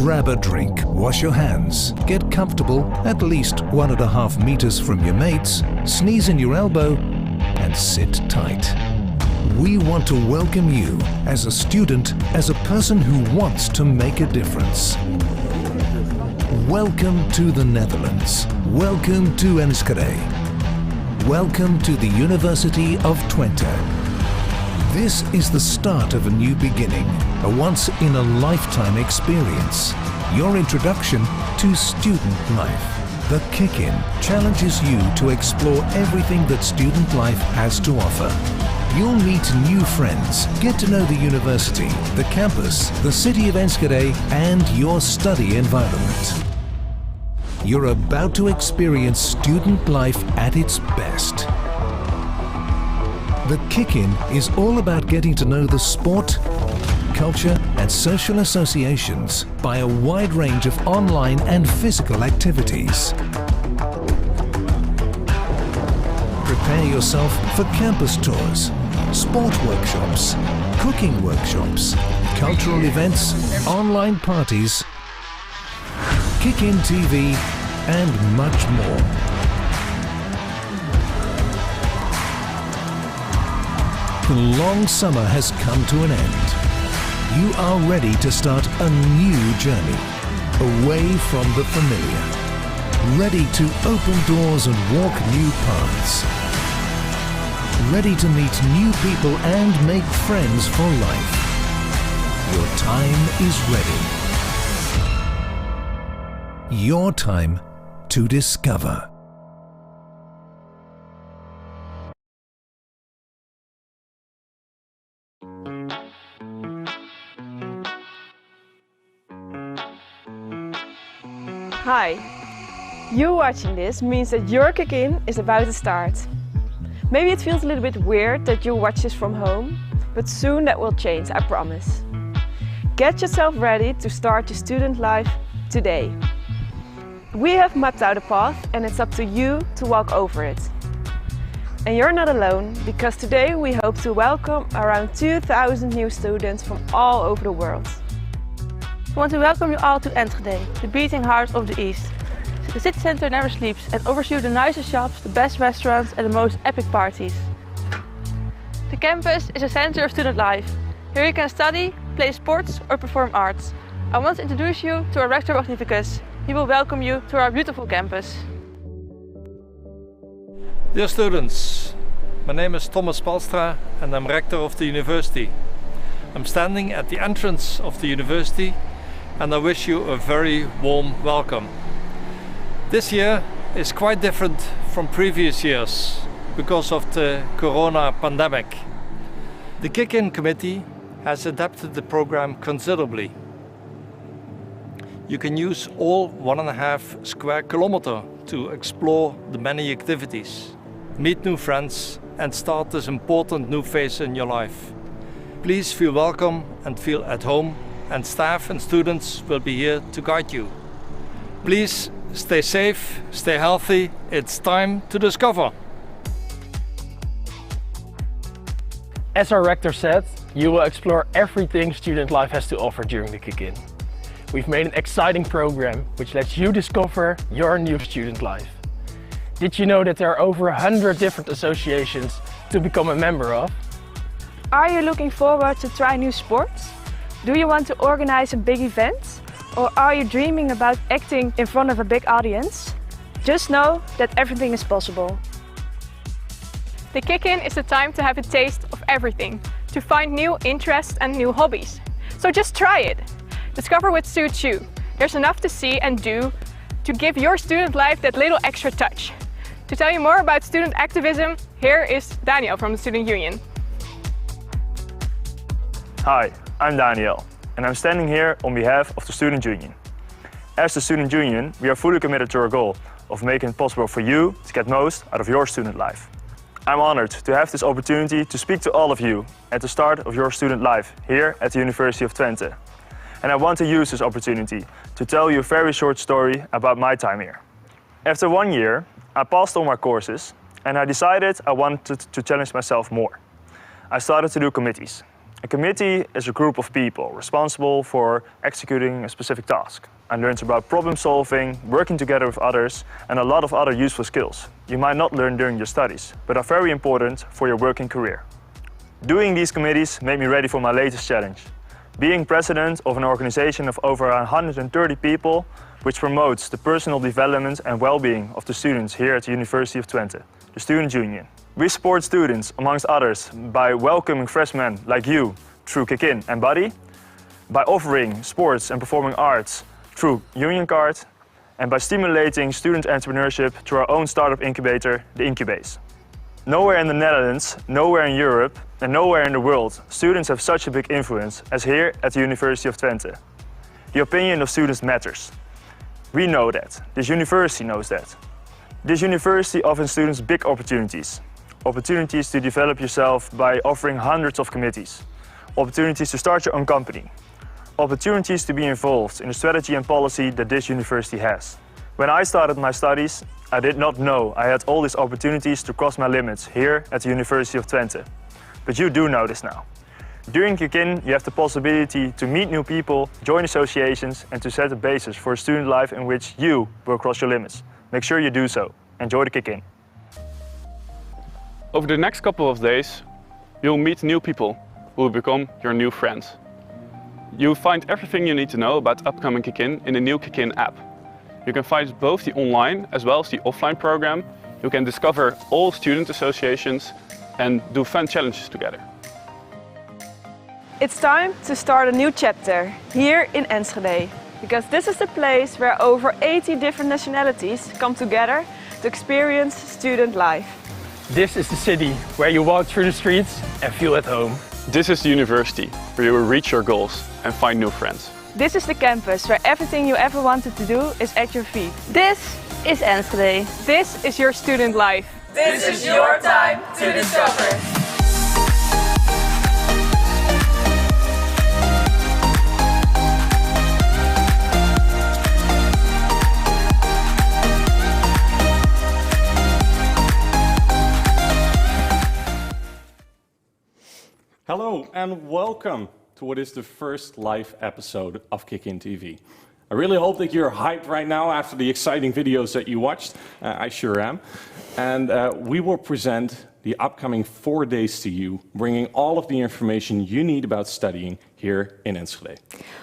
Grab a drink, wash your hands, get comfortable at least 1.5 meters from your mates, sneeze in your elbow, and sit tight. We want to welcome you as a student, as a person who wants to make a difference. Welcome to the Netherlands. Welcome to Enschede. Welcome to the University of Twente. This is the start of a new beginning, a once-in-a-lifetime experience. Your introduction to student life. The Kick-In challenges you to explore everything that student life has to offer. You'll meet new friends, get to know the university, the campus, the city of Enschede, and your study environment. You're about to experience student life at its best. The Kick-In is all about getting to know the sport, culture and social associations by a wide range of online and physical activities. Prepare yourself for campus tours, sport workshops, cooking workshops, cultural events, online parties, Kick-In TV and much more. The long summer has come to an end. You are ready to start a new journey, away from the familiar. Ready to open doors and walk new paths. Ready to meet new people and make friends for life. Your time is ready. Your time to discover. Hi, you watching this means that your Kick-In is about to start. Maybe it feels a little bit weird that you watch this from home, but soon that will change, I promise. Get yourself ready to start your student life today. We have mapped out a path and it's up to you to walk over it. And you're not alone, because today we hope to welcome around 2,000 new students from all over the world. We want to welcome you all to Enschede, the beating heart of the East. The city centre never sleeps and offers you the nicest shops, the best restaurants and the most epic parties. The campus is a centre of student life. Here you can study, play sports or perform arts. I want to introduce you to our Rector Magnificus. He will welcome you to our beautiful campus. Dear students, my name is Palstra and I'm Rector of the University. I'm standing at the entrance of the University and I wish you a very warm welcome. This year is quite different from previous years because of the Corona pandemic. The Kick-In committee has adapted the program considerably. You can use all 1.5 square kilometers to explore the many activities, meet new friends and start this important new phase in your life. Please feel welcome and feel at home, and staff and students will be here to guide you. Please stay safe, stay healthy, it's time to discover. As our rector said, you will explore everything student life has to offer during the Kick-In. We've made an exciting program which lets you discover your new student life. Did you know that there are over 100 different associations to become a member of? Are you looking forward to try new sports? Do you want to organize a big event? Or are you dreaming about acting in front of a big audience? Just know that everything is possible. The Kick-In is the time to have a taste of everything, to find new interests and new hobbies. So just try it. Discover what suits you. There's enough to see and do to give your student life that little extra touch. To tell you more about student activism, here is Daniel from the Student Union. Hi, I'm Daniel, and I'm standing here on behalf of the Student Union. As the Student Union, we are fully committed to our goal of making it possible for you to get most out of your student life. I'm honored to have this opportunity to speak to all of you at the start of your student life here at the University of Twente. And I want to use this opportunity to tell you a very short story about my time here. After 1 year, I passed all my courses and I decided I wanted to challenge myself more. I started to do committees. A committee is a group of people responsible for executing a specific task and learns about problem solving, working together with others, and a lot of other useful skills you might not learn during your studies, but are very important for your working career. Doing these committees made me ready for my latest challenge. Being president of an organization of over 130 people, which promotes the personal development and well-being of the students here at the University of Twente, the Student Union. We support students, amongst others, by welcoming freshmen like you through Kick-In and Buddy, by offering sports and performing arts through Union Card, and by stimulating student entrepreneurship through our own startup incubator, the Incubase. Nowhere in the Netherlands, nowhere in Europe, and nowhere in the world, students have such a big influence as here at the University of Twente. The opinion of students matters. We know that. This university knows that. This university offers students big opportunities. Opportunities to develop yourself by offering hundreds of committees. Opportunities to start your own company. Opportunities to be involved in the strategy and policy that this university has. When I started my studies, I did not know I had all these opportunities to cross my limits here at the University of Twente. But you do know this now. During Kick-In, you have the possibility to meet new people, join associations, and to set the basis for a student life in which you will cross your limits. Make sure you do so. Enjoy the Kick-In. Over the next couple of days, you'll meet new people who will become your new friends. You'll find everything you need to know about upcoming Kick-In in the new Kick-In app. You can find both the online as well as the offline program. You can discover all student associations and do fun challenges together. It's time to start a new chapter here in Enschede, because this is the place where over 80 different nationalities come together to experience student life. This is the city where you walk through the streets and feel at home. This is the university where you will reach your goals and find new friends. This is the campus where everything you ever wanted to do is at your feet. This is Enschede. This is your student life. This is your time to discover. Hello and welcome to what is the first live episode of Kick-In TV. I really hope that you're hyped right now after the exciting videos that you watched. I sure am. And we will present the upcoming 4 days to you, bringing all of the information you need about studying here in Enschede.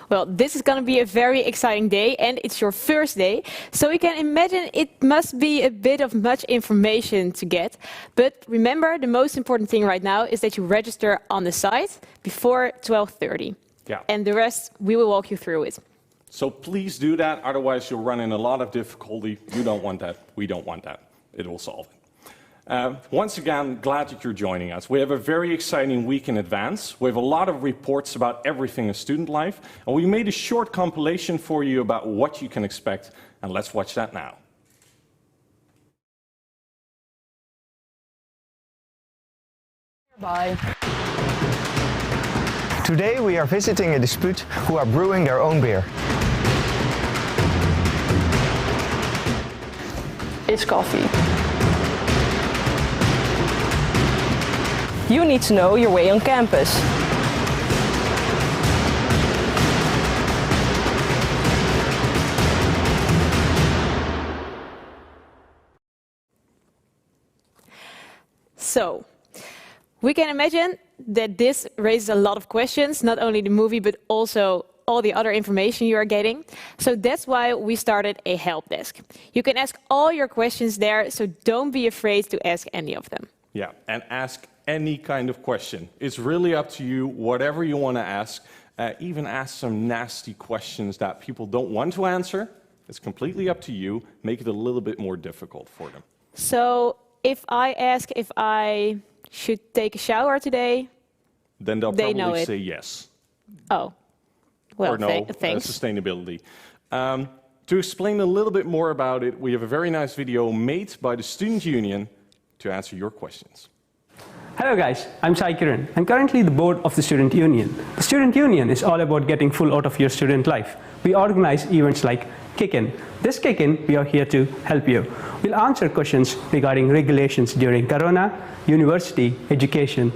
Well, this is going to be a very exciting day, and it's your first day. So you can imagine it must be a bit of much information to get. But remember, the most important thing right now is that you register on the site before 12:30. Yeah. And the rest, we will walk you through it. So please do that, otherwise you'll run in a lot of difficulty. You don't want that, we don't want that. It will solve it. Once again, glad that you're joining us. We have a very exciting week in advance. We have a lot of reports about everything in student life, and we made a short compilation for you about what you can expect, and let's watch that now. Bye. Today we are visiting a dispute who are brewing their own beer. It's coffee. You need to know your way on campus. So, we can imagine that this raises a lot of questions, not only the movie, but also all the other information you are getting. So that's why we started a help desk. You can ask all your questions there, so don't be afraid to ask any of them. Yeah, and ask any kind of question. It's really up to you, whatever you want to ask. Even ask some nasty questions that people don't want to answer. It's completely up to you. Make it a little bit more difficult for them. So if I ask if I should take a shower today, then they'll they probably say yes. Oh, well, or no, thanks. Sustainability. To explain a little bit more about it, we have a very nice video made by the Student Union to answer your questions. Hello guys, I'm Sai Kiran. I'm currently the board of the Student Union. The Student Union is all about getting full out of your student life. We organize events like Kick-In. This Kick-In, we are here to help you. We'll answer questions regarding regulations during Corona, university, education,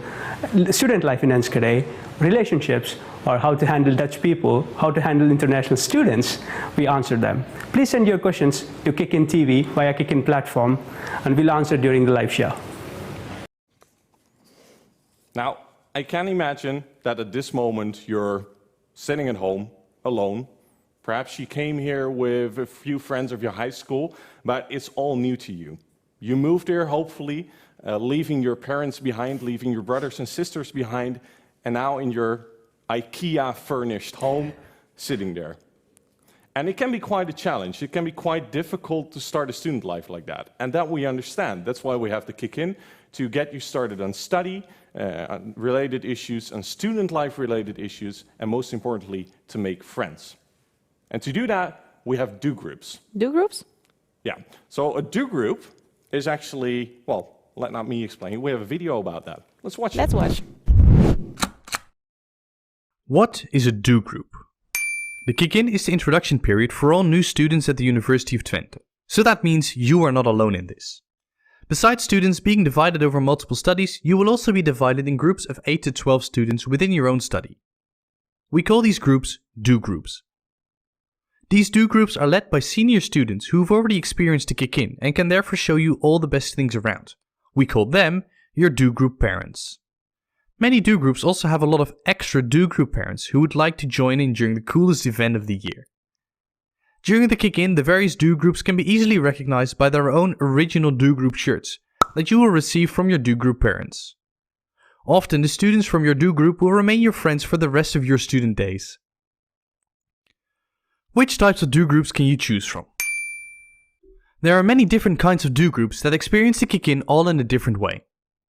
student life in Enschede, relationships, or how to handle Dutch people, how to handle international students. We answer them. Please send your questions to Kick-In TV via Kick-In platform, and we'll answer during the live show. Now, I can imagine that at this moment you're sitting at home alone. Perhaps you came here with a few friends of your high school, but it's all new to you. You moved here, hopefully, leaving your parents behind, leaving your brothers and sisters behind, and now in your IKEA-furnished home, sitting there. And it can be quite a challenge. It can be quite difficult to start a student life like that. And that we understand. That's why we have the Kick-In, to get you started on study, on related issues, on student life related issues, and most importantly, to make friends. And to do that, we have do groups. Do groups? Yeah. So a do group is actually, well, let not me explain. We have a video about that. Let's watch it. Let's watch. What is a do group? The Kick-In is the introduction period for all new students at the University of Twente. So that means you are not alone in this. Besides students being divided over multiple studies, you will also be divided in groups of 8 to 12 students within your own study. We call these groups do groups. These do groups are led by senior students who have already experienced the Kick-In and can therefore show you all the best things around. We call them your do group parents. Many do groups also have a lot of extra do group parents who would like to join in during the coolest event of the year. During the Kick-In, the various do groups can be easily recognized by their own original do group shirts that you will receive from your do group parents. Often the students from your do group will remain your friends for the rest of your student days. Which types of do groups can you choose from? There are many different kinds of do groups that experience the Kick-In all in a different way.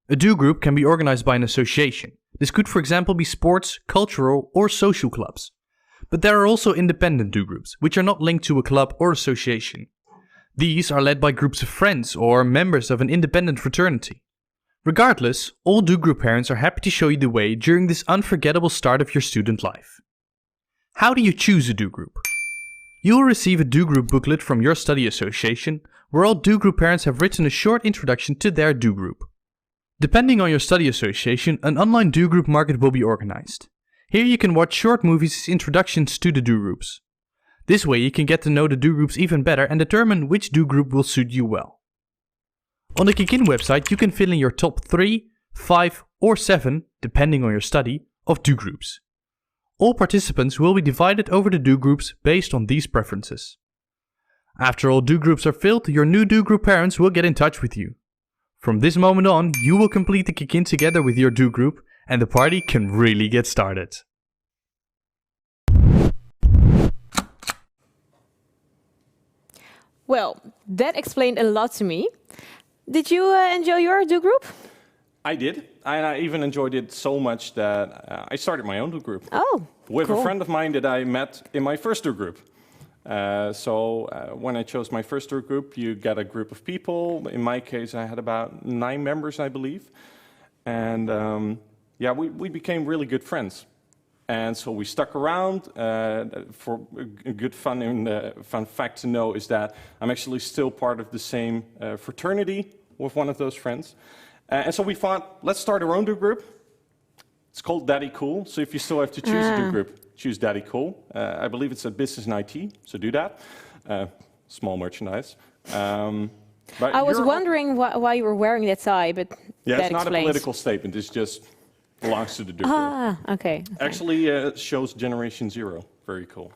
A do group can be organized by an association. This could for example be sports, cultural or social clubs. But there are also independent do groups, which are not linked to a club or association. These are led by groups of friends or members of an independent fraternity. Regardless, all do group parents are happy to show you the way during this unforgettable start of your student life. How do you choose a do group? You will receive a do group booklet from your study association, where all do group parents have written a short introduction to their do group. Depending on your study association, an online do group market will be organized. Here you can watch short movies as introductions to the do groups. This way you can get to know the do groups even better and determine which do group will suit you well. On the Kick-In website you can fill in your top 3, 5 or 7, depending on your study, of do groups. All participants will be divided over the do groups based on these preferences. After all do groups are filled, your new do group parents will get in touch with you. From this moment on, you will complete the Kick-In together with your do group and the party can really get started. Well, that explained a lot to me. Did you enjoy your do group? I did, and I even enjoyed it so much that I started my own do group. Oh, with cool. a friend of mine that I met in my first do group. When I chose my first do group, you get a group of people. In my case, I had about 9 members, I believe. And yeah, we became really good friends. And so we stuck around. For a good fun fact to know is that I'm actually still part of the same fraternity with one of those friends. And so we thought, let's start our own do group. It's called Daddy Cool. So if you still have to choose a do group, choose Daddy Cool. I believe it's at Business and IT, so do that. Small merchandise. But I was wondering why you were wearing that tie, but yeah, that it's not explains. a political statement. It's just belongs to the do group. Ah, okay. Actually, shows Generation Zero. Very cool.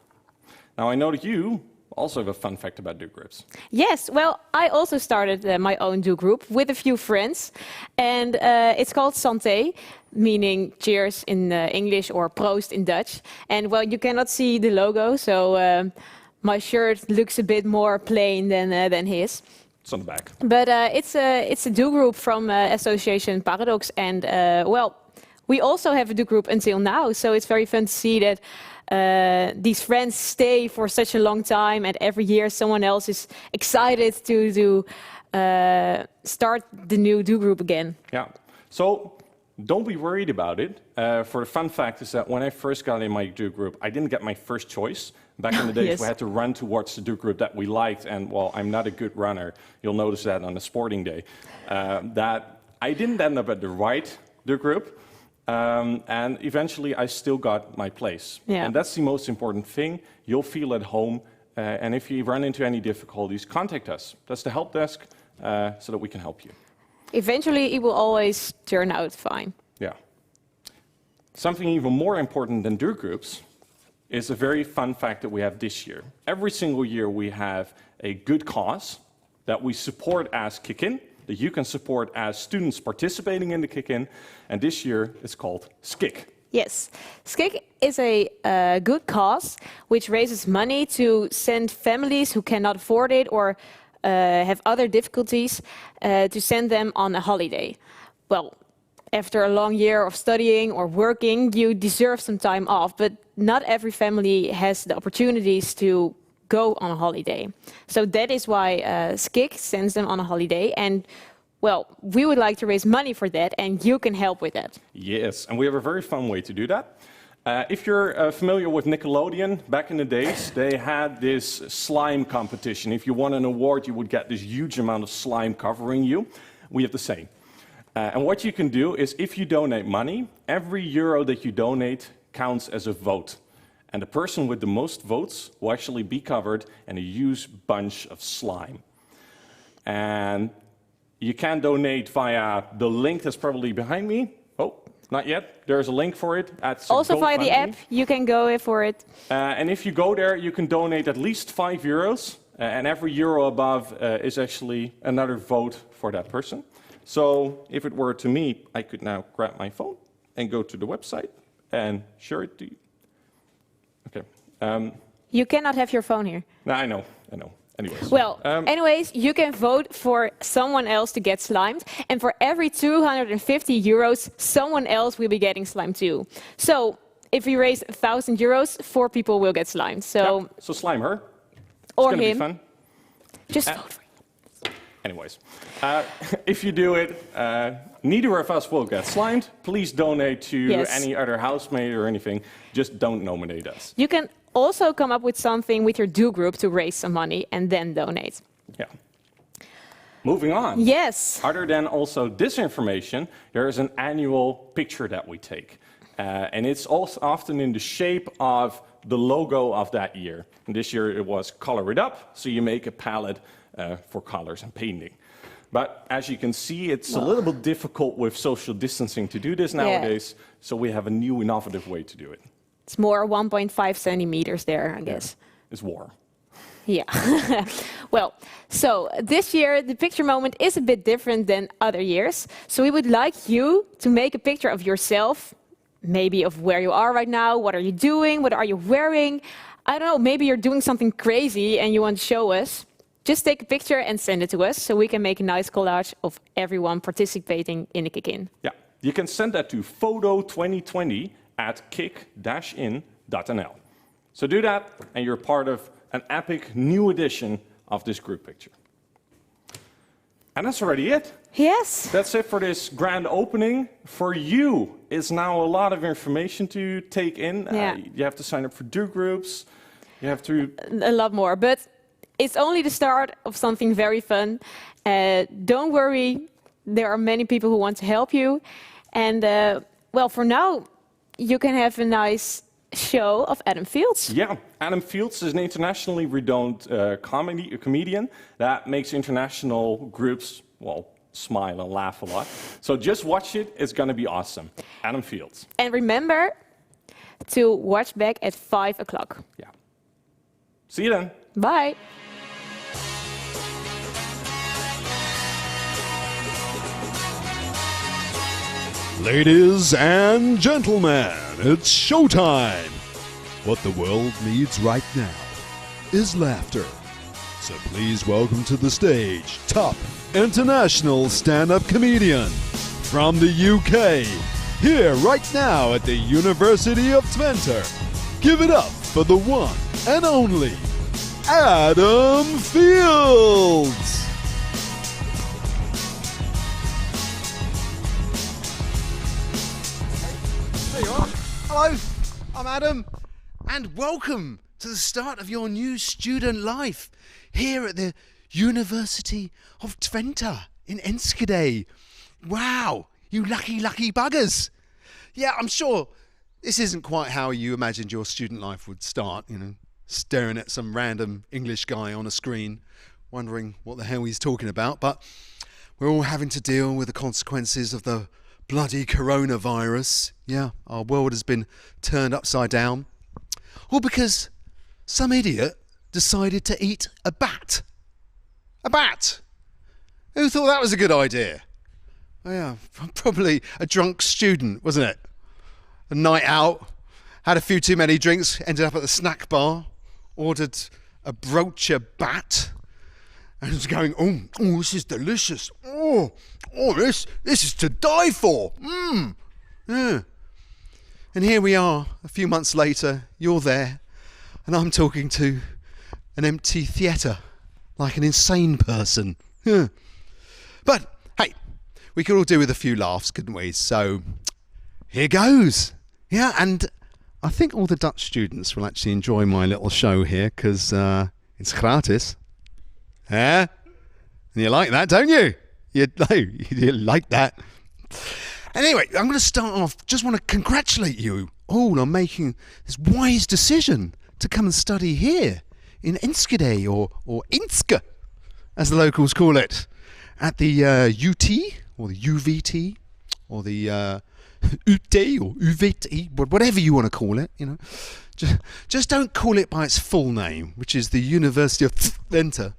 Now I know that you also have a fun fact about do groups. Yes, well, I also started my own do group with a few friends, and it's called Santé, meaning cheers in English or proost in Dutch. And well, you cannot see the logo, so my shirt looks a bit more plain than his. It's on the back. But it's a do group from Association Paradox, and well, we also have a do group until now, so it's very fun to see that these friends stay for such a long time, and every year someone else is excited to start the new do group again. Yeah. So don't be worried about it. For the fun fact is that when I first got in my do group, I didn't get my first choice. Back in the days, Yes. we had to run towards the do group that we liked, and well, I'm not a good runner. You'll notice that on a sporting day. That I didn't end up at the right do group, and eventually I still got my place. Yeah. And that's the most important thing. You'll feel at home, and if you run into any difficulties, contact us. That's the help desk, so that we can help you. Eventually, it will always turn out fine. Yeah. Something even more important than do groups is a very fun fact that we have this year. Every single year we have a good cause that we support as Kick-In, that you can support as students participating in the Kick-In, and this year it's called SKIK. Yes, SKIK is a good cause which raises money to send families who cannot afford it or have other difficulties to send them on a holiday. Well, after a long year of studying or working, you deserve some time off, but not every family has the opportunities to go on a holiday. So that is why SKIK sends them on a holiday, and well, we would like to raise money for that, and you can help with that. Yes, and we have a very fun way to do that. If you're familiar with Nickelodeon, back in the days, they had this slime competition. If you won an award, you would get this huge amount of slime covering you. We have the same. And what you can do is, if you donate money, every euro that you donate counts as a vote. And the person with the most votes will actually be covered in a huge bunch of slime. And you can donate via the link that's probably behind me. Oh, not yet. There's a link for it. Also via the app, you can go for it. And if you go there, you can donate at least 5 euros. And every euro above is actually another vote for that person. So if it were to me, I could now grab my phone and go to the website and share it to you. Okay. You cannot have your phone here. No, I know. Anyways. Well, anyways, you can vote for someone else to get slimed. And for every 250 euros, someone else will be getting slimed too. So if we raise 1,000 euros, 4 people will get slimed. So, so slime her. Or it's him. Be fun. Just vote for him. Anyways, if you do it, neither of us will get slimed. Please donate to any other housemate or anything. Just don't nominate us. You can also come up with something with your do group to raise some money and then donate. Yeah. Moving on. Yes. Other than also this information, there is an annual picture that we take. And it's also often in the shape of the logo of that year. And this year it was Color It Up, so you make a palette for colors and painting. But as you can see, it's a little bit difficult with social distancing to do this nowadays, so we have a new innovative way to do it. It's more 1.5 centimeters there, I guess. It's warm. Yeah. Well, so this year the picture moment is a bit different than other years. So we would like you to make a picture of yourself, maybe of where you are right now, what are you doing, what are you wearing. I don't know, maybe you're doing something crazy and you want to show us. Just take a picture and send it to us so we can make a nice collage of everyone participating in the Kick-In. Yeah, you can send that to photo2020@kick-in.nl. So do that and you're part of an epic new edition of this group picture. And that's already it. Yes. That's it for this grand opening. For you, it's now a lot of information to take in. Yeah. You have to sign up for do groups. You have to... A lot more, but it's only the start of something very fun. Don't worry, there are many people who want to help you. And well, for now, you can have a nice show of Adam Fields. Yeah, Adam Fields is an internationally renowned comedian that makes international groups, well, smile and laugh a lot. So just watch it, it's going to be awesome. Adam Fields. And remember to watch back at 5 o'clock. Yeah. See you then. Bye. Ladies and gentlemen, it's showtime! What the world needs right now is laughter. So please welcome to the stage top international stand-up comedian from the UK, here right now at the University of Twente. Give it up for the one and only Adam Fields! There you are. Hello, I'm Adam, and welcome to the start of your new student life here at the University of Twente in Enschede. Wow, you lucky buggers. Yeah, I'm sure this isn't quite how you imagined your student life would start, staring at some random English guy on a screen, wondering what the hell he's talking about, but we're all having to deal with the consequences of the bloody coronavirus. Yeah, our world has been turned upside down. All because some idiot decided to eat a bat. A bat! Who thought that was a good idea? Oh yeah, probably a drunk student, wasn't it? A night out, had a few too many drinks, ended up at the snack bar, ordered a broacher bat, and was going, oh, this is delicious. Oh, this is to die for. Yeah. And here we are, a few months later, you're there, and I'm talking to an empty theatre, like an insane person. Yeah. But, hey, we could all do with a few laughs, couldn't we? So, here goes. Yeah, and I think all the Dutch students will actually enjoy my little show here, because it's gratis. Yeah? And you like that, don't you? You like that. Anyway, I'm going to start off. Just want to congratulate you all on making this wise decision to come and study here in Enschede, or Inske, as the locals call it, at the UT, or the UVT, or the UT, or UVT, whatever you want to call it, Just don't call it by its full name, which is the University of Twente.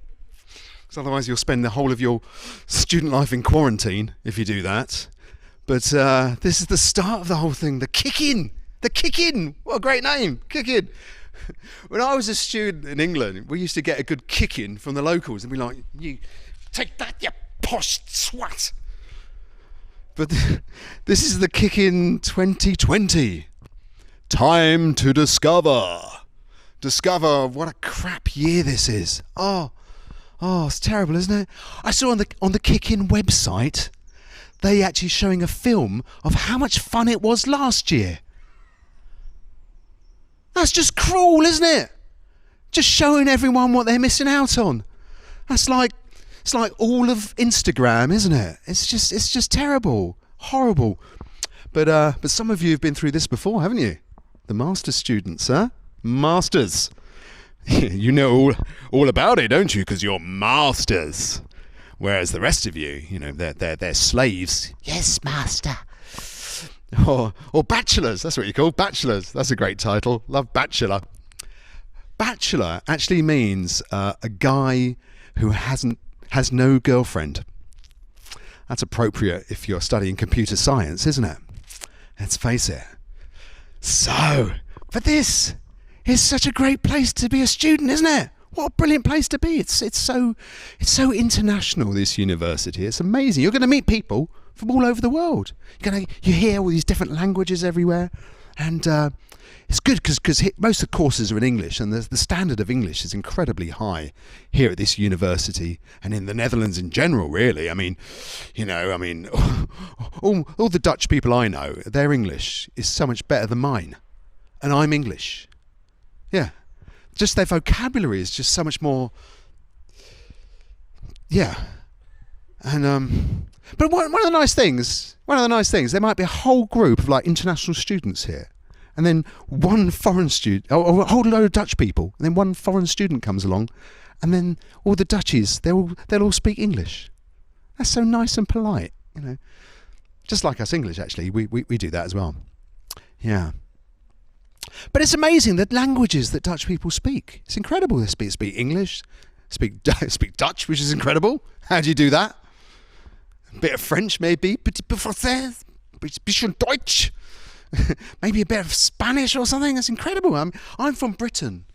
Because otherwise you'll spend the whole of your student life in quarantine if you do that. But this is the start of the whole thing. The kick-in! The kick-in! What a great name! Kick-in! When I was a student in England, we used to get a good kick-in from the locals and be like, you take that, you posh swat! But this is the kick-in 2020. Time to discover. Discover what a crap year this is. Oh, it's terrible, isn't it? I saw on the Kick-In website, they actually showing a film of how much fun it was last year. That's just cruel, isn't it? Just showing everyone what they're missing out on. It's like all of Instagram, isn't it? It's just terrible, horrible. But some of you have been through this before, haven't you? The master's students, huh? Masters. You know all about it, don't you? Because you're masters. Whereas the rest of you, they're slaves. Yes, master. Or bachelors. That's what you call bachelors. That's a great title. Love bachelor. Bachelor actually means a guy who has no girlfriend. That's appropriate if you're studying computer science, isn't it? Let's face it. So, but this is such a great place to be a student, isn't it? What a brilliant place to be. It's so international, this university. It's amazing. You're going to meet people from all over the world. You hear all these different languages everywhere, and it's good because most of the courses are in English, and the standard of English is incredibly high here at this university and in the Netherlands in general, really. All the Dutch people I know, their English is so much better than mine, and I'm English. Yeah. Just their vocabulary is just so much more. Yeah. And but one of the nice things, there might be a whole group of international students here, and then one foreign student, or a whole load of Dutch people, and then one foreign student comes along, and then all the Dutchies, they'll all speak English. That's so nice and polite, Just like us English, actually, we do that as well. Yeah. But it's amazing the languages that Dutch people speak. It's incredible. They speak English, speak Dutch, which is incredible. How do you do that? A bit of French, maybe. Petit peu français, bisschen Deutsch. Maybe a bit of Spanish or something. That's incredible. I'm from Britain.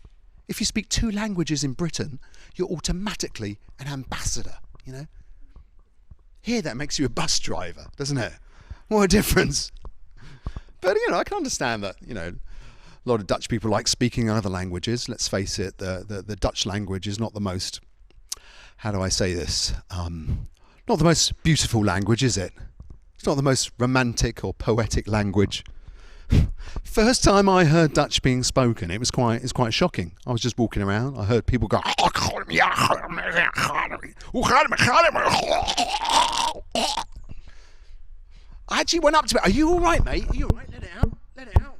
If you speak two languages in Britain, you're automatically an ambassador, Here, that makes you a bus driver, doesn't it? What a difference. But, I can understand that, a lot of Dutch people like speaking other languages. Let's face it, the Dutch language is not the most, how do I say this? Not the most beautiful language, is it? It's not the most romantic or poetic language. first time I heard Dutch being spoken, it was quite shocking. I was just walking around. I heard people go. I actually went up to it. Are you all right, mate? Are you all right? Let it out. Let it out.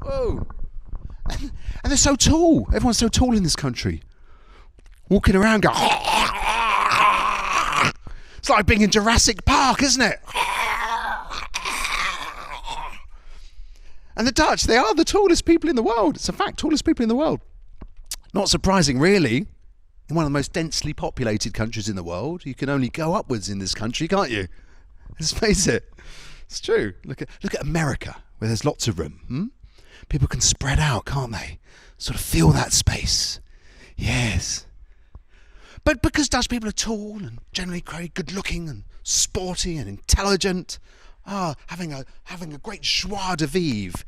Whoa. And they're so tall. Everyone's so tall in this country. Walking around going. It's like being in Jurassic Park, isn't it? And the Dutch, they are the tallest people in the world. It's a fact, tallest people in the world. Not surprising, really. In one of the most densely populated countries in the world, you can only go upwards in this country, can't you? Let's face it. It's true. Look at America, where there's lots of room. People can spread out, can't they? Sort of feel that space. Yes. But because Dutch people are tall and generally very good-looking and sporty and intelligent, having a great joie de vivre,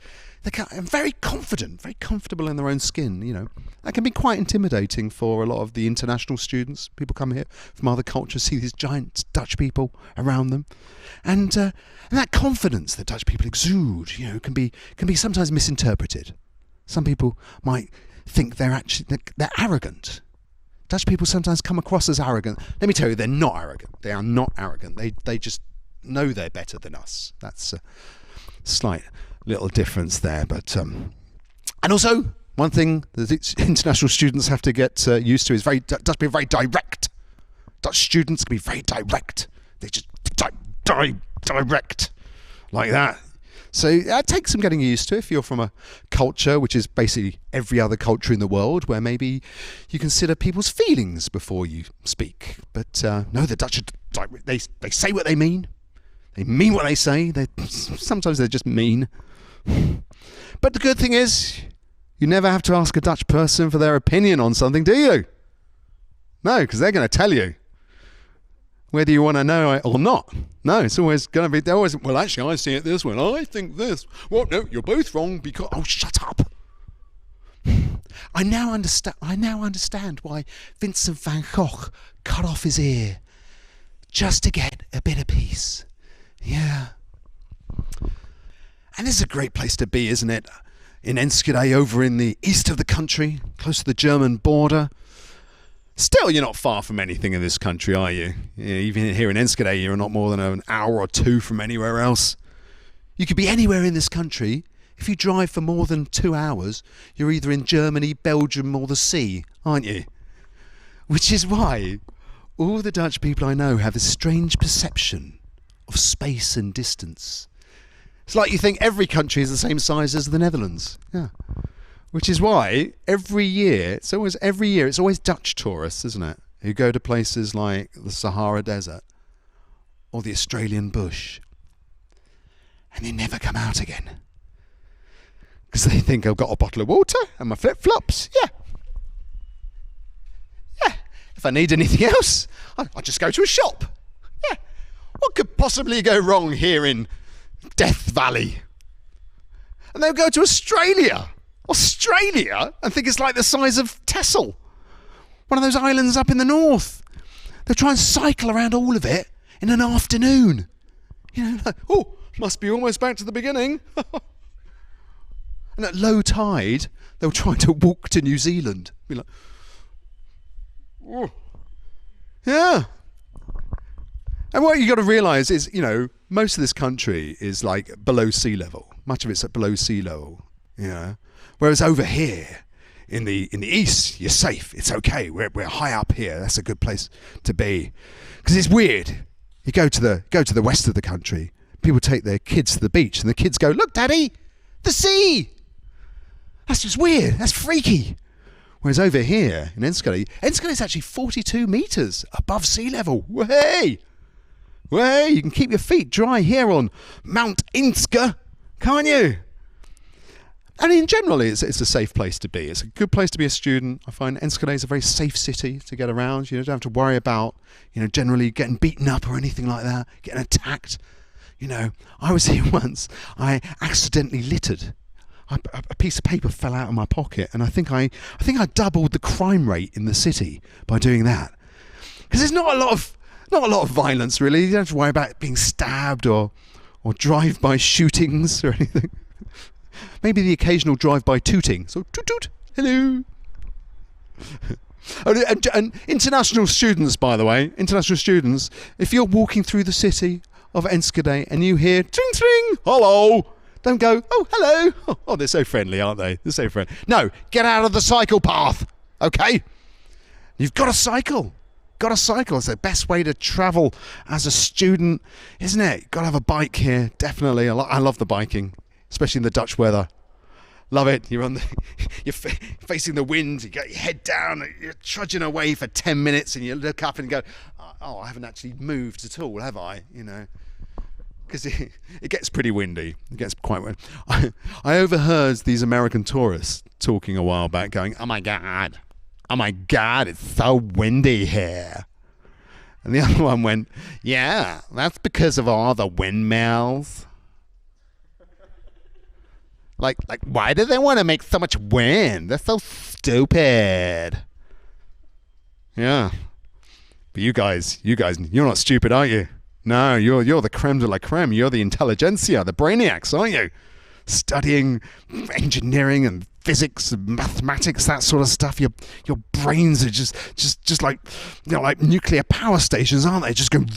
they're very confident, very comfortable in their own skin. You know, that can be quite intimidating for a lot of the international students. People come here from other cultures, see these giant Dutch people around them, and that confidence that Dutch people exude, you know, can be sometimes misinterpreted. Some people might think they're arrogant. Dutch people sometimes come across as arrogant. Let me tell you, they're not arrogant. They are not arrogant. They just know they're better than us. That's a slight little difference there. But and also one thing that international students have to get used to is Dutch people are very direct. Dutch students can be very direct. They just direct like that. So that takes some getting used to if you're from a culture which is basically every other culture in the world, where maybe you consider people's feelings before you speak. But no, the Dutch are direct. They say what they mean. They mean what they say. Sometimes they're just mean. But the good thing is, you never have to ask a Dutch person for their opinion on something, do you? No, because they're going to tell you whether you want to know it or not. No, it's always going to be, well, actually, I see it this way. I think this. Well, no, you're both wrong because, oh, shut up. I now understand why Vincent van Gogh cut off his ear just to get a bit of peace. Yeah. And this is a great place to be, isn't it? In Enschede, over in the east of the country, close to the German border. Still, you're not far from anything in this country, are you? Even here in Enschede, you're not more than an hour or two from anywhere else. You could be anywhere in this country. If you drive for more than 2 hours, you're either in Germany, Belgium, or the sea, aren't you? Which is why all the Dutch people I know have this strange perception of space and distance. It's like you think every country is the same size as the Netherlands. Yeah. Which is why every year it's always Dutch tourists, isn't it, who go to places like the Sahara Desert or the Australian bush, and they never come out again because they think I've got a bottle of water and my flip-flops. Yeah. If I need anything else, I'll just go to a shop. Yeah. What could possibly go wrong here in Death Valley? And they'll go to Australia, and think it's like the size of Texel, one of those islands up in the north. They'll try and cycle around all of it in an afternoon. You know, like, oh, must be almost back to the beginning. And at low tide, they'll try to walk to New Zealand. Be like, oh, yeah. And what you got to realise is, you know, most of this country is like below sea level. Much of it's at below sea level. Yeah. Whereas over here, in the east, you're safe. It's okay. We're high up here. That's a good place to be. Because it's weird. You go to the west of the country. People take their kids to the beach, and the kids go, "Look, Daddy, the sea." That's just weird. That's freaky. Whereas over here in Enschede is actually 42 meters above sea level. Way, you can keep your feet dry here on Mount Inske, can't you? I mean, generally, it's a safe place to be. It's a good place to be a student. I find Enschede is a very safe city to get around. You don't have to worry about, you know, generally getting beaten up or anything like that, getting attacked. You know, I was here once. I accidentally littered. A piece of paper fell out of my pocket, and I think I doubled the crime rate in the city by doing that. Because there's not a lot of violence really. You don't have to worry about being stabbed or drive-by shootings or anything. Maybe the occasional drive-by tooting. So toot toot, hello. And international students, by the way, international students, if you're walking through the city of Enschede and you hear tring tring, hello, don't go, oh, hello. Oh, they're so friendly, aren't they? They're so friendly. No, get out of the cycle path, okay? You've got to cycle. Got to cycle. It's the best way to travel as a student, isn't it? Got to have a bike here, definitely. I love the biking, especially in the Dutch weather. Love it. You're facing the wind. You got your head down. You're trudging away for 10 minutes, and you look up and go, "Oh, I haven't actually moved at all, have I?" You know, because it gets pretty windy. It gets quite windy. I overheard these American tourists talking a while back, going, "Oh my god, it's so windy here." And the other one went, "Yeah, that's because of all the windmills." Like, why do they want to make so much wind? They're so stupid. Yeah. But you guys, you're not stupid, are you? No, you're the creme de la creme. You're the intelligentsia, the brainiacs, aren't you? Studying engineering and physics and mathematics, that sort of stuff. Your brains are just like, you know, like nuclear power stations, aren't they? Just going.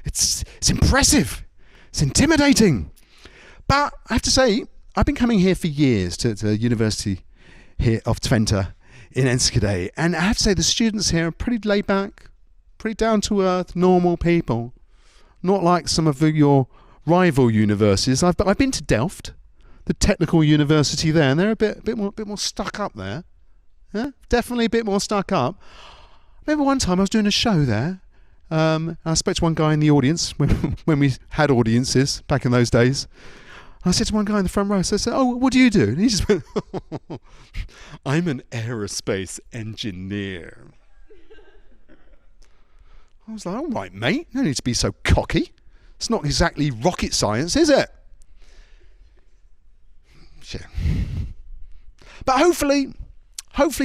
It's impressive. It's intimidating. But I have to say, I've been coming here for years to the University here of Twente in Enschede, and I have to say the students here are pretty laid back, pretty down to earth, normal people. Not like some of your rival universities. I've been to Delft, the technical university there, and they're a bit more stuck up there. Yeah, definitely a bit more stuck up. I remember one time I was doing a show there. And I spoke to one guy in the audience when we had audiences back in those days. I said to one guy in the front row, so I said, "Oh, what do you do?" And he just went, "I'm an aerospace engineer." I was like, "All right, mate, no need to be so cocky. It's not exactly rocket science, is it?" Sure. But hopefully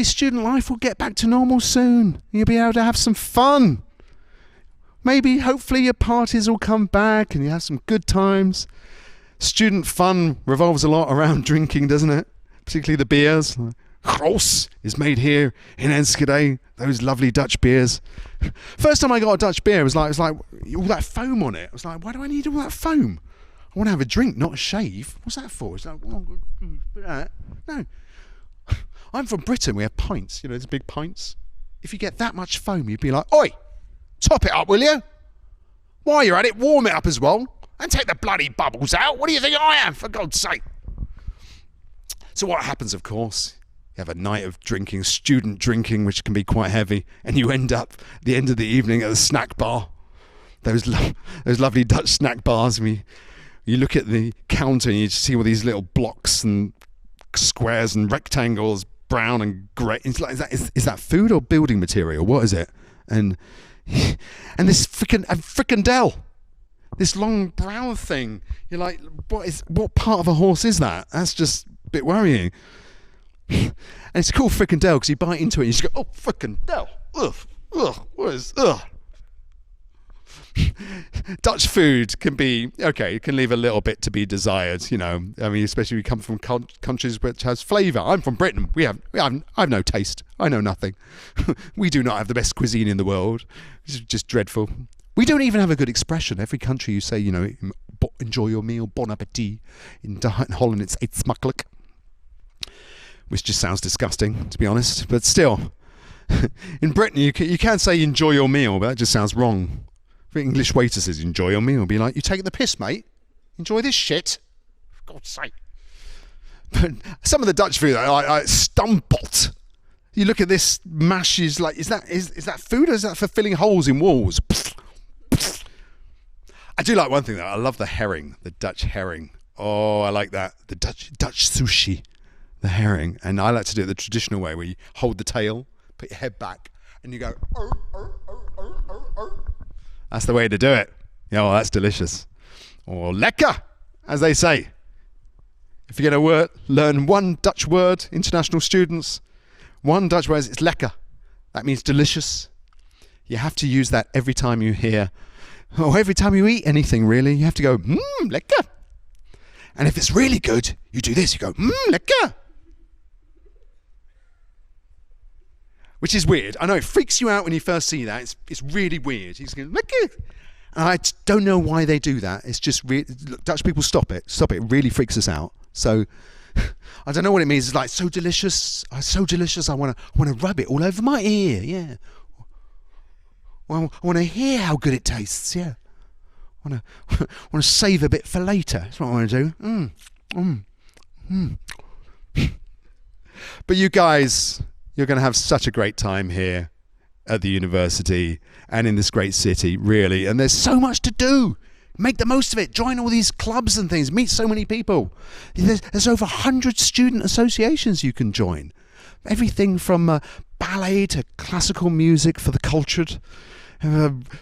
student life will get back to normal soon. You'll be able to have some fun. Maybe, hopefully, your parties will come back and you have some good times. Student fun revolves a lot around drinking, doesn't it? Particularly the beers. Gross is made here in Enschede. Those lovely Dutch beers. First time I got a Dutch beer, it was like all that foam on it. I was like, why do I need all that foam? I want to have a drink, not a shave. What's that for? It's like, no. I'm from Britain. We have pints. You know, there's big pints. If you get that much foam, you'd be like, "Oi, top it up, will you? While you're at it, warm it up as well. And take the bloody bubbles out. What do you think I am, for God's sake?" So what happens, of course, you have a night of drinking, student drinking, which can be quite heavy, and you end up at the end of the evening at the snack bar. Those lovely Dutch snack bars. You look at the counter and you see all these little blocks and squares and rectangles, brown and grey. It's like, is that food or building material? What is it? And this fricandel. This long brown thing. You're like, what part of a horse is that? That's just a bit worrying. And it's called fricandel because you bite into it and you just go, "Oh, fricandel. Ugh, what is, ugh." Dutch food can be, okay, it can leave a little bit to be desired, you know. I mean, especially if you come from countries which has flavour. I'm from Britain. I have no taste. I know nothing. We do not have the best cuisine in the world. It's just dreadful. We don't even have a good expression. Every country you say, you know, enjoy your meal, bon appetit. In Holland, it's eet smakelijk, which just sounds disgusting, to be honest. But still, in Britain, you can say enjoy your meal, but that just sounds wrong. If an English waiter says enjoy your meal, be like, "You taking the piss, mate? Enjoy this shit, for God's sake." But some of the Dutch food, like stampot. You look at this mash, is like, is that food or is that for filling holes in walls? I do like one thing though. I love the herring, the Dutch herring. Oh, I like that. The Dutch sushi, the herring. And I like to do it the traditional way, where you hold the tail, put your head back, and you go. That's the way to do it. Oh, that's delicious. Or lekker, as they say. If you're going to learn one Dutch word, international students, one Dutch word is lekker. That means delicious. You have to use that every time you hear, or every time you eat anything, really. You have to go, lekker. And if it's really good, you do this. You go, lecker. Which is weird. I know it freaks you out when you first see that. It's really weird. He's going, lecker. And I don't know why they do that. It's just look, Dutch people, stop it. Stop it. It really freaks us out. So I don't know what it means. It's like so delicious. So delicious. I want to rub it all over my ear. Yeah. Well, I want to hear how good it tastes. Yeah. I want to save a bit for later. That's what I want to do. But you guys, you're going to have such a great time here at the university and in this great city, really. And there's so much to do. Make the most of it. Join all these clubs and things. Meet so many people. There's over 100 student associations you can join. Everything from ballet to classical music for the cultured,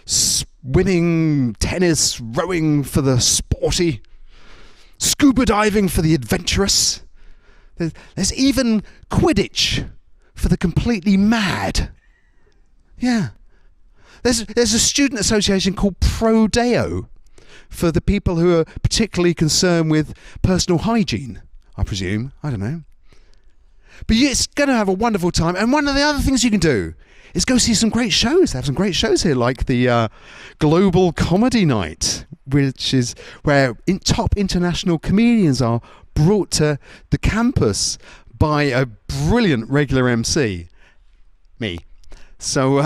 swimming, tennis, rowing for the sporty, scuba diving for the adventurous. There's even Quidditch for the completely mad. Yeah. There's a student association called Pro Deo for the people who are particularly concerned with personal hygiene, I presume. I don't know. But it's going to have a wonderful time. And one of the other things you can do is go see some great shows. They have some great shows here, like the Global Comedy Night, which is where top international comedians are brought to the campus by a brilliant regular MC, me. So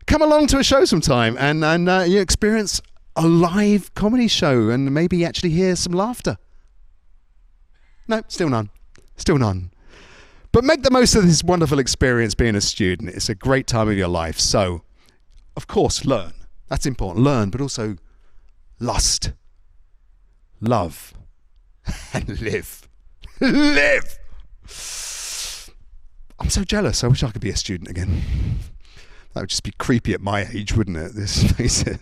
come along to a show sometime and you experience a live comedy show and maybe actually hear some laughter. No, still none. Still none. But make the most of this wonderful experience being a student. It's a great time of your life. So, of course, learn. That's important. Learn, but also lust, love, and live. Live! I'm so jealous. I wish I could be a student again. That would just be creepy at my age, wouldn't it? Let's face it.